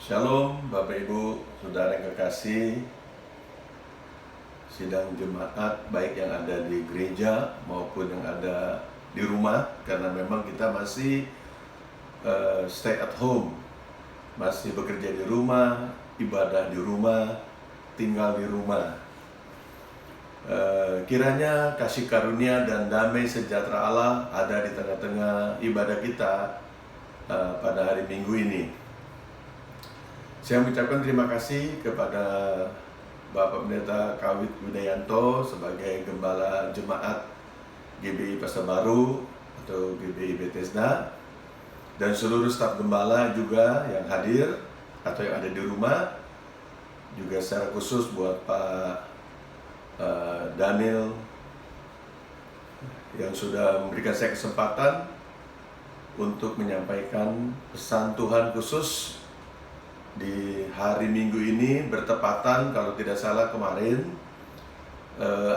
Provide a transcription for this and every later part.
Shalom Bapak Ibu, Saudara yang kekasih. Sidang jemaat baik yang ada di gereja maupun yang ada di rumah, karena memang kita masih stay at home, masih bekerja di rumah, ibadah di rumah, tinggal di rumah. Kiranya kasih karunia dan damai sejahtera Allah ada di tengah-tengah ibadah kita pada hari Minggu ini. Saya mengucapkan terima kasih kepada Bapak Pendeta Kawit Widayanto sebagai Gembala Jemaat GBI Pasar Baru atau GBI Bethesda, dan seluruh staf gembala juga yang hadir atau yang ada di rumah. Juga secara khusus buat Pak Daniel yang sudah memberikan saya kesempatan untuk menyampaikan pesan Tuhan khusus di hari Minggu ini, bertepatan kalau tidak salah kemarin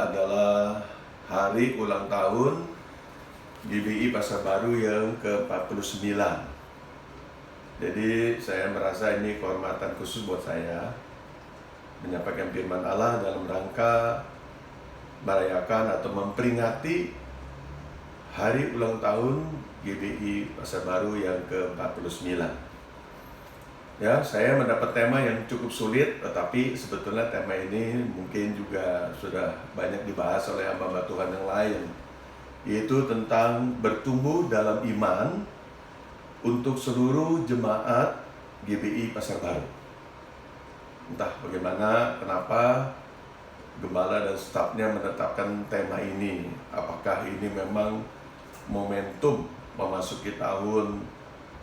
adalah hari ulang tahun GBI Pasar Baru yang ke-49. Jadi saya merasa ini kehormatan khusus buat saya menyampaikan firman Allah dalam rangka merayakan atau memperingati hari ulang tahun GBI Pasar Baru yang ke-49. Ya, saya mendapat tema yang cukup sulit, tetapi sebetulnya tema ini mungkin juga sudah banyak dibahas oleh hamba Tuhan yang lain, yaitu tentang bertumbuh dalam iman untuk seluruh jemaat GBI Pasar Baru. Entah bagaimana, kenapa gembala dan stafnya menetapkan tema ini. Apakah ini memang momentum memasuki tahun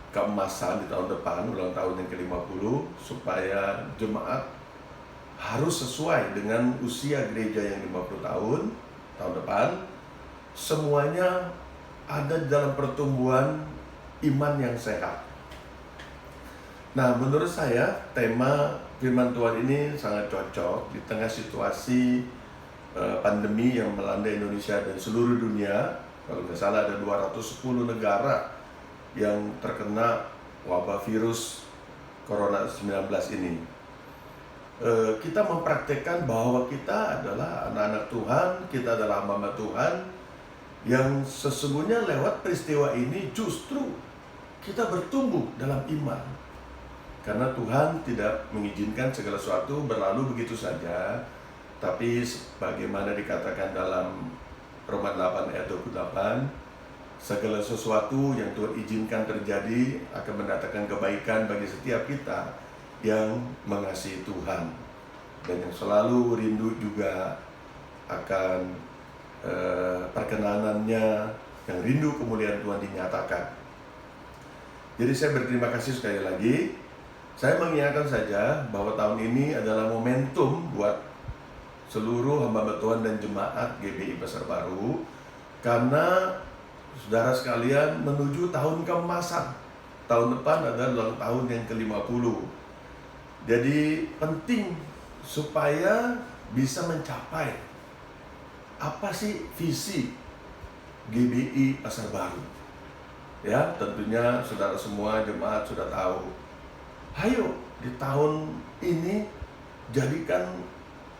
keemasan di tahun depan, ulang tahun yang ke-50, supaya jemaat harus sesuai dengan usia gereja yang 50 tahun depan, semuanya ada dalam pertumbuhan iman yang sehat. Nah, menurut saya tema firman Tuhan ini sangat cocok di tengah situasi pandemi yang melanda Indonesia dan seluruh dunia. Kalau tidak salah ada 210 negara yang terkena wabah virus Corona 19 ini. Kita mempraktekkan bahwa kita adalah anak-anak Tuhan, kita adalah hamba Tuhan, yang sesungguhnya lewat peristiwa ini justru kita bertumbuh dalam iman. Karena Tuhan tidak mengizinkan segala sesuatu berlalu begitu saja, tapi bagaimana dikatakan dalam Roma 8 ayat 28, segala sesuatu yang Tuhan izinkan terjadi akan mendatangkan kebaikan bagi setiap kita yang mengasihi Tuhan dan yang selalu rindu juga akan perkenanannya, yang rindu kemuliaan Tuhan dinyatakan. Jadi saya berterima kasih sekali lagi. Saya mengingatkan saja bahwa tahun ini adalah momentum buat seluruh hamba Tuhan dan jemaat GBI Pasar Baru, karena saudara sekalian menuju tahun keemasan. Tahun depan adalah ulang tahun yang ke-50. Jadi penting supaya bisa mencapai apa sih visi GBI Pasar Baru. Ya, tentunya saudara semua jemaat sudah tahu. Ayo di tahun ini jadikan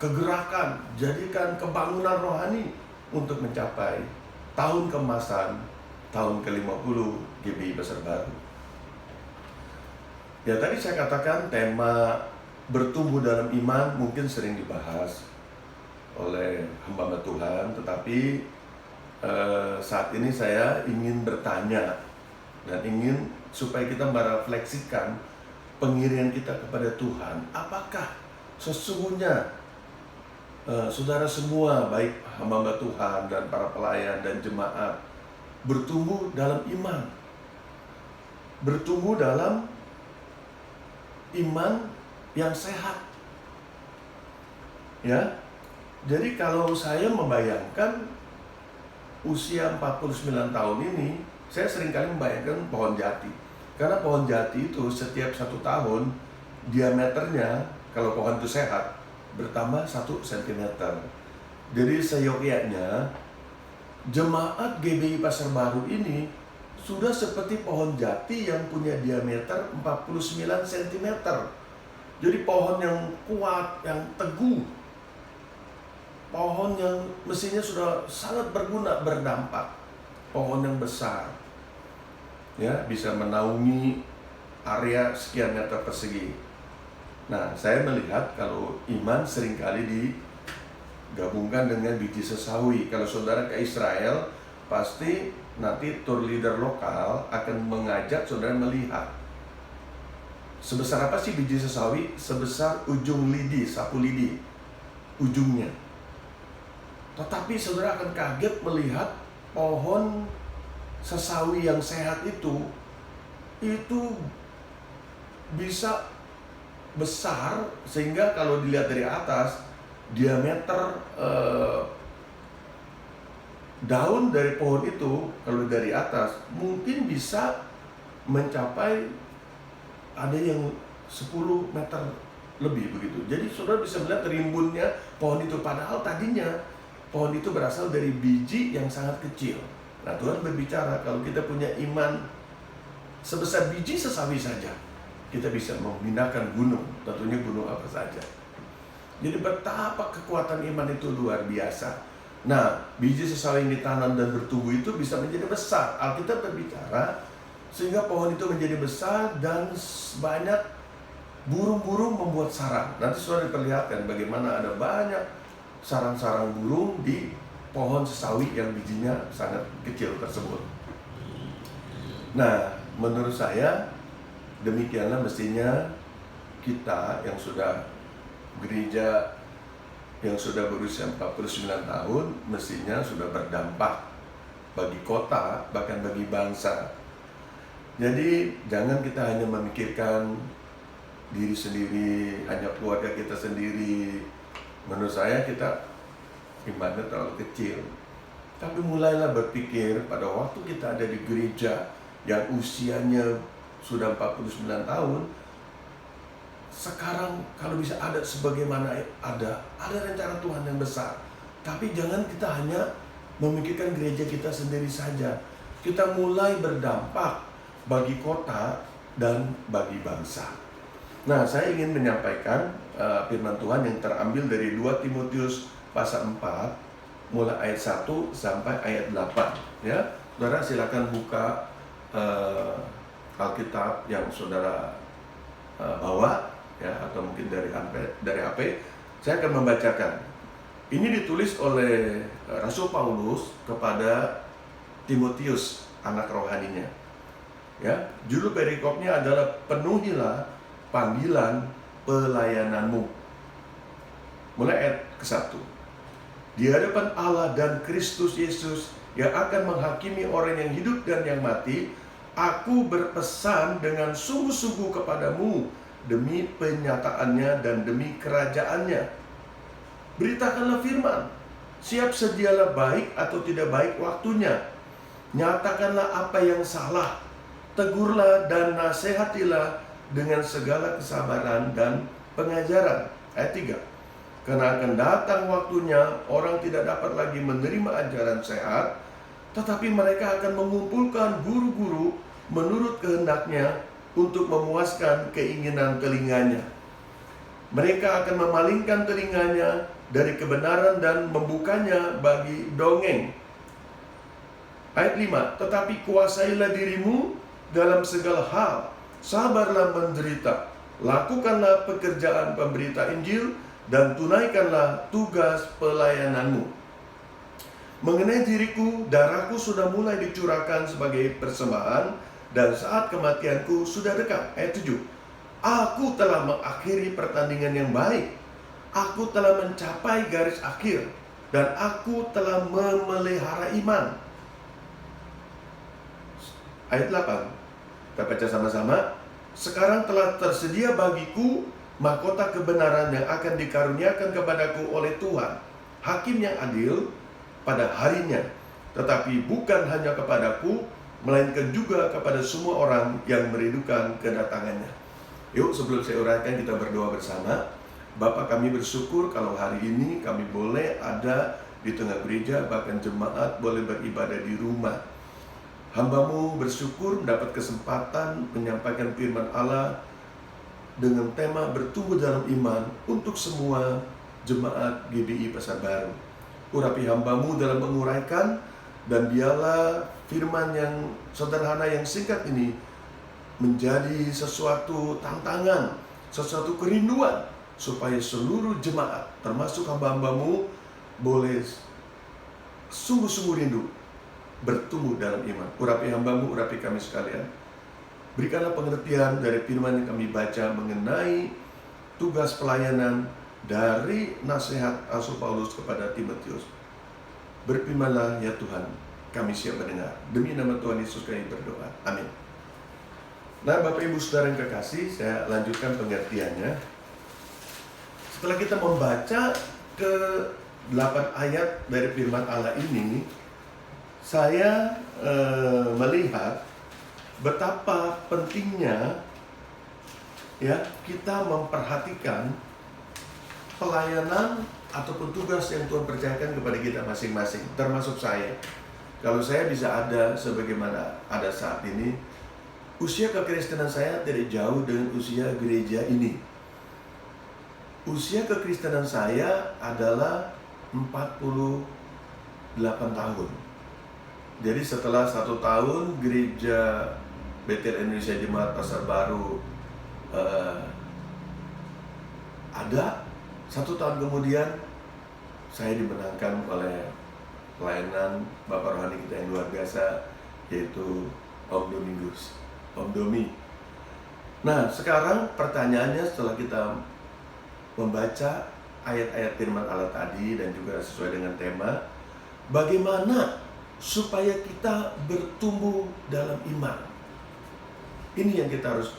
kegerakan, jadikan kebangunan rohani untuk mencapai tahun keemasan, tahun ke-50 GBI Pasar Baru. Ya, tadi saya katakan tema bertumbuh dalam iman mungkin sering dibahas oleh hamba Tuhan, tetapi saat ini saya ingin bertanya dan ingin supaya kita merefleksikan pengirian kita kepada Tuhan. Apakah sesungguhnya saudara semua, baik hamba Tuhan dan para pelayan dan jemaat, bertumbuh dalam iman, bertumbuh dalam iman yang sehat? Ya, jadi kalau saya membayangkan usia 49 tahun ini, saya seringkali membayangkan pohon jati. Karena pohon jati itu setiap 1 tahun diameternya, kalau pohon itu sehat, bertambah 1 cm. Jadi seyogyanya jemaat GBI Pasar Baru ini sudah seperti pohon jati yang punya diameter 49 cm. Jadi pohon yang kuat, yang teguh. Pohon yang mestinya sudah sangat berguna, berdampak. Pohon yang besar. Ya, bisa menaungi area sekian meter persegi. Nah, saya melihat kalau iman seringkali digabungkan dengan biji sesawi. Kalau saudara ke Israel, pasti nanti tour leader lokal akan mengajak saudara melihat sebesar apa sih biji sesawi? Sebesar ujung lidi, sapu lidi, ujungnya. Tetapi saudara akan kaget melihat pohon sesawi yang sehat itu bisa besar sehingga kalau dilihat dari atas diameter daun dari pohon itu kalau dari atas mungkin bisa mencapai ada yang 10 meter lebih begitu. Jadi saudara bisa melihat rimbunnya pohon itu, padahal tadinya pohon itu berasal dari biji yang sangat kecil. Nah, Tuhan berbicara kalau kita punya iman sebesar biji sesawi saja, kita bisa memindahkan gunung, tentunya gunung apa saja. Jadi betapa kekuatan iman itu luar biasa. Nah, biji sesawi yang ditanam dan bertumbuh itu bisa menjadi besar. Alkitab berbicara sehingga pohon itu menjadi besar dan banyak burung-burung membuat sarang. Nanti sudah diperlihatkan bagaimana ada banyak sarang-sarang burung di pohon sesawi yang bijinya sangat kecil tersebut. Nah, menurut saya demikianlah mestinya kita yang sudah gereja yang sudah berusia 49 tahun mestinya sudah berdampak bagi kota, bahkan bagi bangsa. Jadi jangan kita hanya memikirkan diri sendiri, hanya keluarga kita sendiri. Menurut saya kita imannya terlalu kecil. Tapi mulailah berpikir pada waktu kita ada di gereja yang usianya sudah 49 tahun, sekarang kalau bisa ada sebagaimana ada rencana Tuhan yang besar. Tapi jangan kita hanya memikirkan gereja kita sendiri saja. Kita mulai berdampak bagi kota dan bagi bangsa. Nah, saya ingin menyampaikan firman Tuhan yang terambil dari 2 Timotius pasal 4 mulai ayat 1 sampai ayat 8 ya. Saudara silakan buka Alkitab yang saudara bawa ya, atau mungkin dari HP. Saya akan membacakan. Ini ditulis oleh Rasul Paulus kepada Timotius, anak rohaninya. Ya, judul perikopnya adalah penuhilah panggilan pelayananmu. Mulai ayat ke-1. Di hadapan Allah dan Kristus Yesus yang akan menghakimi orang yang hidup dan yang mati, aku berpesan dengan sungguh-sungguh kepadamu demi penyataannya dan demi kerajaannya. Beritakanlah firman, siap sedialah baik atau tidak baik waktunya. Nyatakanlah apa yang salah, tegurlah dan nasihatilah dengan segala kesabaran dan pengajaran. Ayat 3. Karena akan datang waktunya orang tidak dapat lagi menerima ajaran sehat, tetapi mereka akan mengumpulkan guru-guru menurut kehendaknya untuk memuaskan keinginan telinganya. Mereka akan memalingkan telinganya dari kebenaran dan membukanya bagi dongeng. Ayat 5. Tetapi kuasailah dirimu dalam segala hal, sabarlah menderita, lakukanlah pekerjaan pemberita Injil, dan tunaikanlah tugas pelayananmu. Mengenai diriku, darahku sudah mulai dicurahkan sebagai persembahan, dan saat kematianku sudah dekat. Ayat 7. Aku telah mengakhiri pertandingan yang baik, aku telah mencapai garis akhir, dan aku telah memelihara iman. Ayat 8. Kita baca sama-sama. Sekarang telah tersedia bagiku mahkota kebenaran yang akan dikaruniakan kepadaku oleh Tuhan, Hakim yang adil pada harinya. Tetapi bukan hanya kepadaku, melainkan juga kepada semua orang yang merindukan kedatangannya. Yuk, sebelum saya uraikan, kita berdoa bersama. Bapa, kami bersyukur kalau hari ini kami boleh ada di tengah gereja, bahkan jemaat boleh beribadah di rumah. Hamba-Mu bersyukur mendapat kesempatan menyampaikan firman Allah dengan tema bertumbuh dalam iman untuk semua jemaat GBI Pasar Baru. Urapi hamba-Mu dalam menguraikan, dan biarlah firman yang sederhana yang singkat ini menjadi sesuatu tantangan, sesuatu kerinduan, supaya seluruh jemaat, termasuk hamba-hamba-Mu, boleh sungguh-sungguh rindu bertumbuh dalam iman. Urapi hamba-Mu, urapi kami sekalian. Berikanlah pengertian dari firman yang kami baca mengenai tugas pelayanan dari nasihat Rasul Paulus kepada Timotius. Berfirmanlah ya Tuhan, kami siap mendengar. Demi nama Tuhan Yesus kami berdoa. Amin. Nah, Bapak Ibu Saudara yang kekasih, saya lanjutkan pengertiannya. Setelah kita membaca ke 8 ayat dari firman Allah ini, saya melihat betapa pentingnya ya kita memperhatikan pelayanan ataupun tugas yang Tuhan percayakan kepada kita masing-masing, termasuk saya. Kalau saya bisa ada sebagaimana ada saat ini, usia kekristenan saya tidak jauh dengan usia gereja ini. Usia kekristenan saya adalah 48 tahun. Jadi setelah 1 tahun gereja Bethel Indonesia Jemaat Pasar Baru ada, 1 tahun kemudian saya dimenangkan oleh pelayanan Bapak Rohani kita yang luar biasa, yaitu Om Domingus, Om Domi. Nah, sekarang pertanyaannya setelah kita membaca ayat-ayat firman Allah tadi dan juga sesuai dengan tema, bagaimana supaya kita bertumbuh dalam iman? Ini yang kita harus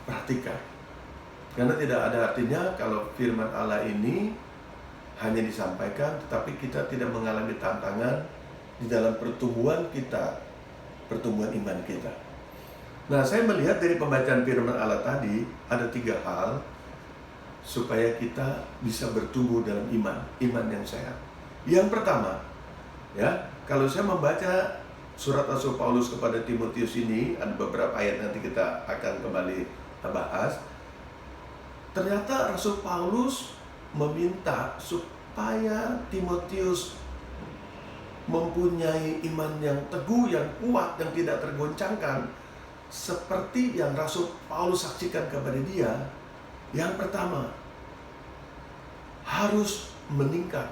perhatikan. Karena tidak ada artinya kalau firman Allah ini hanya disampaikan, tetapi kita tidak mengalami tantangan di dalam pertumbuhan kita, pertumbuhan iman kita. Nah, saya melihat dari pembacaan firman Allah tadi, ada 3 hal supaya kita bisa bertumbuh dalam iman yang sehat. Yang pertama, ya, kalau saya membaca surat Rasul Paulus kepada Timotius ini, ada beberapa ayat nanti kita akan kembali bahas. Ternyata Rasul Paulus meminta supaya Timotius mempunyai iman yang teguh, yang kuat, yang tidak tergoncangkan, seperti yang Rasul Paulus saksikan kepada dia. Yang pertama, harus meningkat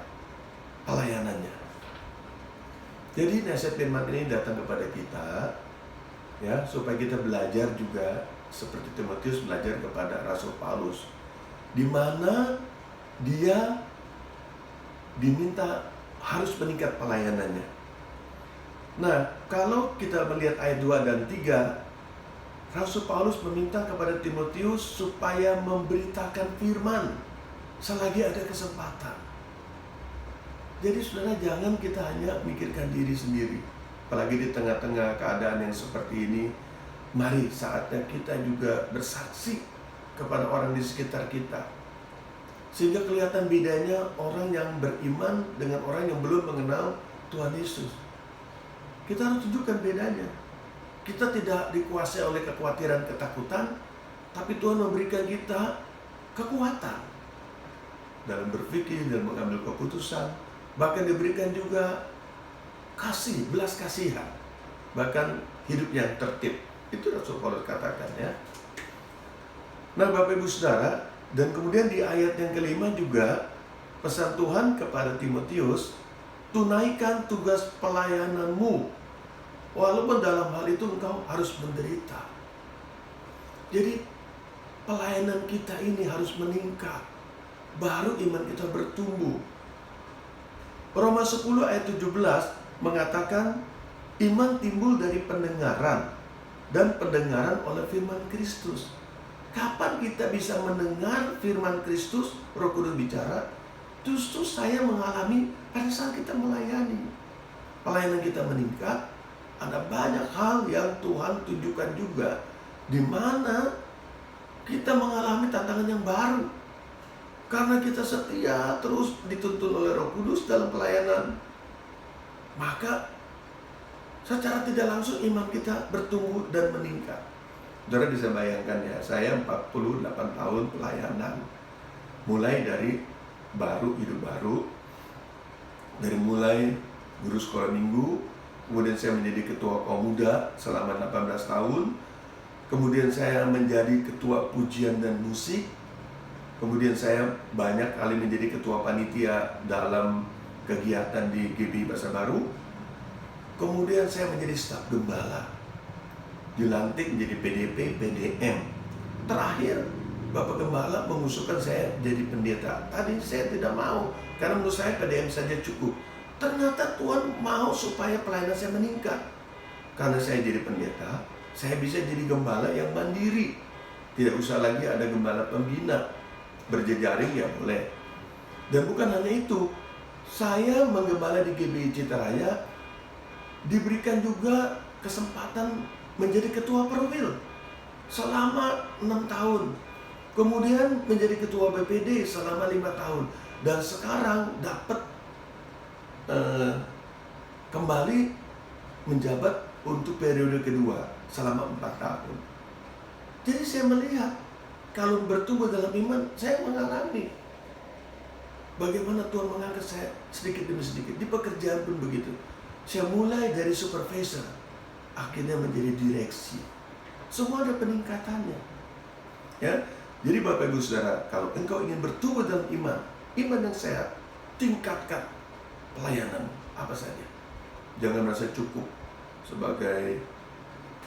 pelayanannya. Jadi nasihat firman ini datang kepada kita, ya, supaya kita belajar juga seperti Timotius belajar kepada Rasul Paulus, di mana dia diminta harus meningkat pelayanannya. Nah, kalau kita melihat ayat 2 dan 3, Rasul Paulus meminta kepada Timotius supaya memberitakan firman selagi ada kesempatan. Jadi saudara, jangan kita hanya mikirkan diri sendiri. Apalagi di tengah-tengah keadaan yang seperti ini, mari saatnya kita juga bersaksi kepada orang di sekitar kita, sehingga kelihatan bedanya orang yang beriman dengan orang yang belum mengenal Tuhan Yesus. Kita harus tunjukkan bedanya. Kita tidak dikuasai oleh kekhawatiran, ketakutan, tapi Tuhan memberikan kita kekuatan dalam berpikir, dalam mengambil keputusan. Bahkan diberikan juga kasih, belas kasihan, bahkan hidup yang tertib. Itu Rasul Paulus katakan, ya. Nah, Bapak Ibu Saudara, dan kemudian di ayat yang kelima juga pesan Tuhan kepada Timotius, tunaikan tugas pelayananmu, walaupun dalam hal itu engkau harus menderita. Jadi pelayanan kita ini harus meningkat, baru iman kita bertumbuh. Roma 10 ayat 17 mengatakan, iman timbul dari pendengaran, dan pendengaran oleh firman Kristus. Kapan kita bisa mendengar firman Kristus? Roh Kudus bicara, justru saya mengalami pada saat kita melayani. Pelayanan kita meningkat, ada banyak hal yang Tuhan tunjukkan juga, di mana kita mengalami tantangan yang baru. Karena kita setia terus dituntun oleh Roh Kudus dalam pelayanan, maka secara tidak langsung iman kita bertumbuh dan meningkat. Saudara bisa bayangkan ya, saya 48 tahun pelayanan. Mulai dari hidup baru, dari mulai guru sekolah minggu, kemudian saya menjadi ketua kaum muda selama 18 tahun, kemudian saya menjadi ketua pujian dan musik, kemudian saya banyak kali menjadi ketua panitia dalam kegiatan di GBI Pasar Baru, kemudian saya menjadi staf gembala, dilantik menjadi PDP, PDM. Terakhir, Bapak Gembala mengusulkan saya jadi pendeta. Tadi saya tidak mau, karena menurut saya PDM saja cukup. Ternyata Tuhan mau supaya pelayanan saya meningkat. Karena saya jadi pendeta, saya bisa jadi gembala yang mandiri. Tidak usah lagi ada gembala pembina. Berjejaring ya boleh. Dan bukan hanya itu, saya menggembala di GBI Citaraya, diberikan juga kesempatan menjadi ketua perwil selama 6 tahun. Kemudian menjadi ketua BPD selama 5 tahun. Dan sekarang dapat kembali menjabat untuk periode kedua selama 4 tahun. Jadi saya melihat kalau bertumbuh dalam iman, saya mengalami bagaimana Tuhan mengangkat saya sedikit demi sedikit. Di pekerjaan pun begitu. Saya mulai dari supervisor, akhirnya menjadi direksi. Semua ada peningkatannya. Ya, jadi Bapak Ibu Saudara, kalau engkau ingin bertumbuh dalam iman yang sehat, tingkatkan pelayanan apa saja. Jangan merasa cukup sebagai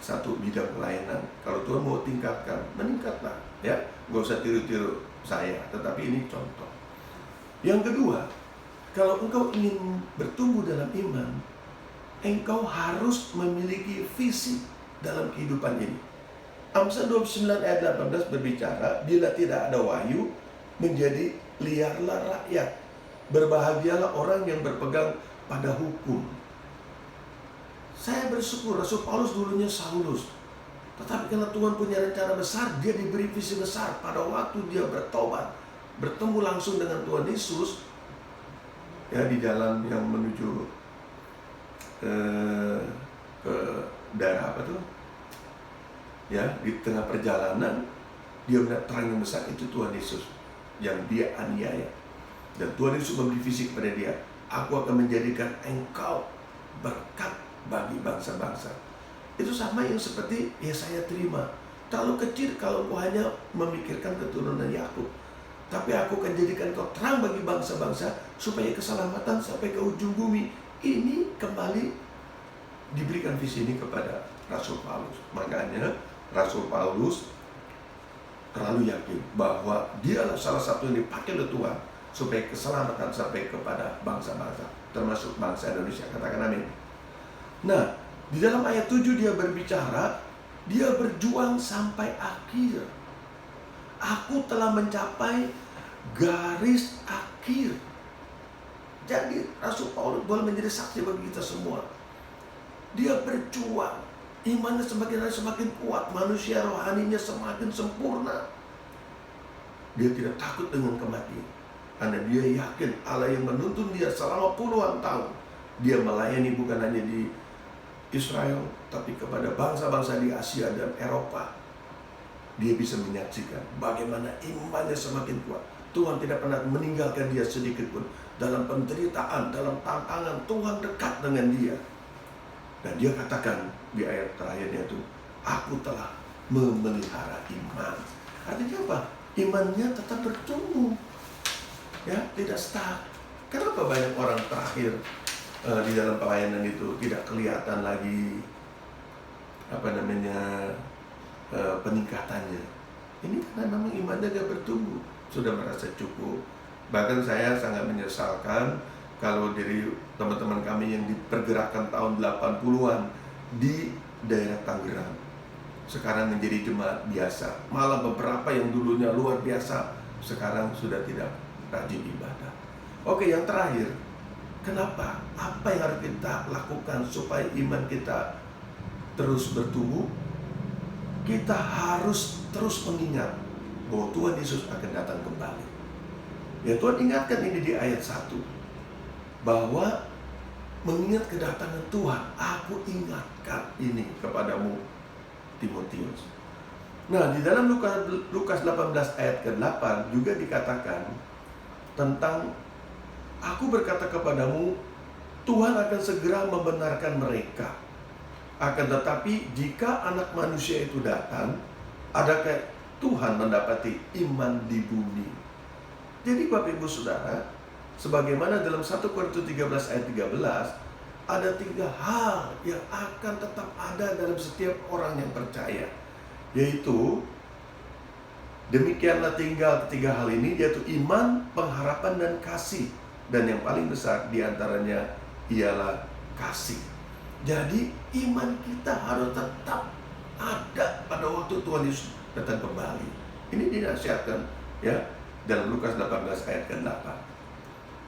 satu bidang pelayanan. Kalau Tuhan mau tingkatkan, meningkatlah. Ya, nggak usah tiru-tiru saya, tetapi ini contoh. Yang kedua, kalau engkau ingin bertumbuh dalam iman, engkau harus memiliki visi dalam kehidupan ini. Amsal 29 ayat 18 berbicara, bila tidak ada wahyu, menjadi liarlah rakyat. Berbahagialah orang yang berpegang pada hukum. Saya bersyukur, Rasul Paulus dulunya Saulus. Tetapi karena Tuhan punya rencana besar, dia diberi visi besar. Pada waktu dia bertobat, bertemu langsung dengan Tuhan Yesus, ya di jalan yang menuju ke daerah apa tuh? Ya, di tengah perjalanan dia melihat terang yang besar, itu Tuhan Yesus yang dia aniaya. Dan Tuhan Yesus memberi visi kepada dia, aku akan menjadikan engkau berkat bagi bangsa-bangsa. Itu sama yang seperti ya saya terima. Terlalu kecil kalau kau hanya memikirkan keturunan Yakub. Tapi aku akan jadikan kau terang bagi bangsa-bangsa supaya keselamatan sampai ke ujung bumi. Ini kembali diberikan visi ini kepada Rasul Paulus. Makanya Rasul Paulus terlalu yakin bahwa dialah salah satu yang dipakai oleh Tuhan supaya keselamatan sampai kepada bangsa-bangsa, termasuk bangsa Indonesia. Katakan amin. Nah, di dalam ayat 7 dia berbicara, dia berjuang sampai akhir. Aku telah mencapai garis akhir. Jadi Rasul Paulus boleh menjadi saksi bagi kita semua. Dia berjuang, imannya semakin hari semakin kuat, manusia rohaninya semakin sempurna. Dia tidak takut dengan kematian, karena dia yakin Allah yang menuntun dia selama puluhan tahun. Dia melayani bukan hanya di Israel, tapi kepada bangsa-bangsa di Asia dan Eropa. Dia bisa menyaksikan bagaimana imannya semakin kuat. Tuhan tidak pernah meninggalkan dia sedikit pun. Dalam penderitaan, dalam tantangan, Tuhan dekat dengan dia. Dan dia katakan di ayat terakhirnya itu, aku telah memelihara iman. Artinya apa? Imannya tetap bertumbuh, ya, tidak stuck. Kenapa banyak orang terakhir di dalam pelayanan itu tidak kelihatan lagi peningkatannya? Ini karena memang imannya gak bertumbuh, sudah merasa cukup. Bahkan saya sangat menyesalkan kalau dari teman-teman kami yang dipergerakan tahun 80-an di daerah Tangerang sekarang menjadi jemaat biasa. Malah beberapa yang dulunya luar biasa sekarang sudah tidak rajin ibadah. Oke, yang terakhir, kenapa? Apa yang harus kita lakukan supaya iman kita terus bertumbuh? Kita harus terus mengingat bahwa Tuhan Yesus akan datang kembali. Ya, Tuhan ingatkan ini di ayat 1, bahwa mengingat kedatangan Tuhan, aku ingatkan ini kepadamu, Timotius. Nah, di dalam Lukas 18 ayat ke-8 juga dikatakan tentang, aku berkata kepadamu, Tuhan akan segera membenarkan mereka. Akan tetapi jika Anak Manusia itu datang, adakah Tuhan mendapati iman di bumi? Jadi Bapak Ibu Saudara, sebagaimana dalam 1 Korintus 13 ayat 13, ada 3 hal yang akan tetap ada dalam setiap orang yang percaya. Yaitu, demikianlah tinggal 3 hal ini, yaitu iman, pengharapan, dan kasih. Dan yang paling besar diantaranya ialah kasih. Jadi iman kita harus tetap ada pada waktu Tuhan Yesus datang kembali. Ini dinasihatkan ya dalam Lukas 18 ayat ke-8.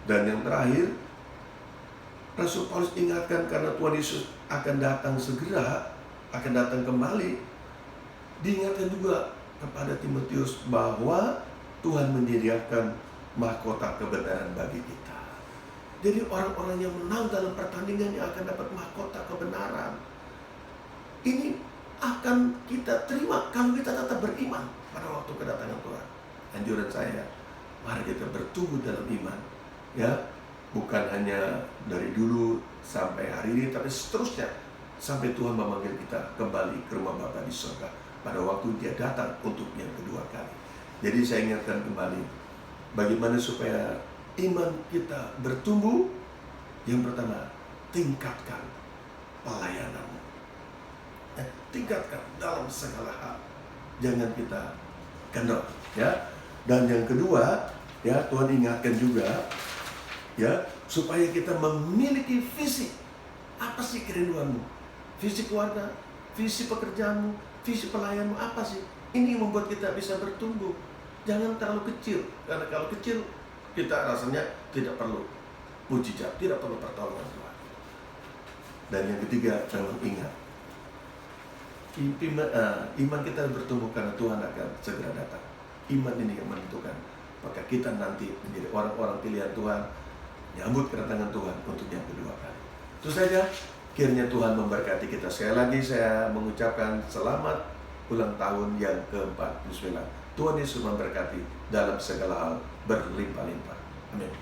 Dan yang terakhir, Rasul Paulus ingatkan karena Tuhan Yesus akan datang segera, akan datang kembali. Diingatkan juga kepada Timotius bahwa Tuhan menyediakan mahkota kebenaran bagi kita. Jadi orang-orang yang menang dalam pertandingan yang akan dapat mahkota kebenaran. Ini akan kita terima kalau kita tetap beriman pada waktu kedatangan Tuhan. Anjuran saya, mari kita bertumbuh dalam iman. Ya, bukan hanya dari dulu sampai hari ini, tapi seterusnya sampai Tuhan memanggil kita kembali ke rumah Bapa di surga pada waktu Dia datang untuk yang kedua kali. Jadi saya ingatkan kembali, bagaimana supaya iman kita bertumbuh. Yang pertama, tingkatkan pelayananmu. Tingkatkan dalam segala hal. Jangan kita kendor, ya. Dan yang kedua, ya, Tuhan ingatkan juga, ya, supaya kita memiliki visi. Apa sih kerinduanmu? Visi keluarga, visi pekerjaanmu, visi pelayanmu apa sih? Ini yang membuat kita bisa bertumbuh. Jangan terlalu kecil, karena kalau kecil kita rasanya tidak perlu mujizat, tidak perlu pertolongan Tuhan. Dan yang ketiga, jangan ingat, iman kita bertumbuh karena Tuhan akan segera datang. Iman ini yang menentukan maka kita nanti menjadi orang-orang pilihan Tuhan, menyambut kedatangan Tuhan untuk yang kedua kali. Itu saja. Kiranya Tuhan memberkati kita. Sekali lagi saya mengucapkan selamat ulang tahun yang ke-49. Tuhan Yesus memberkati dalam segala hal berlimpah-limpah. Amin.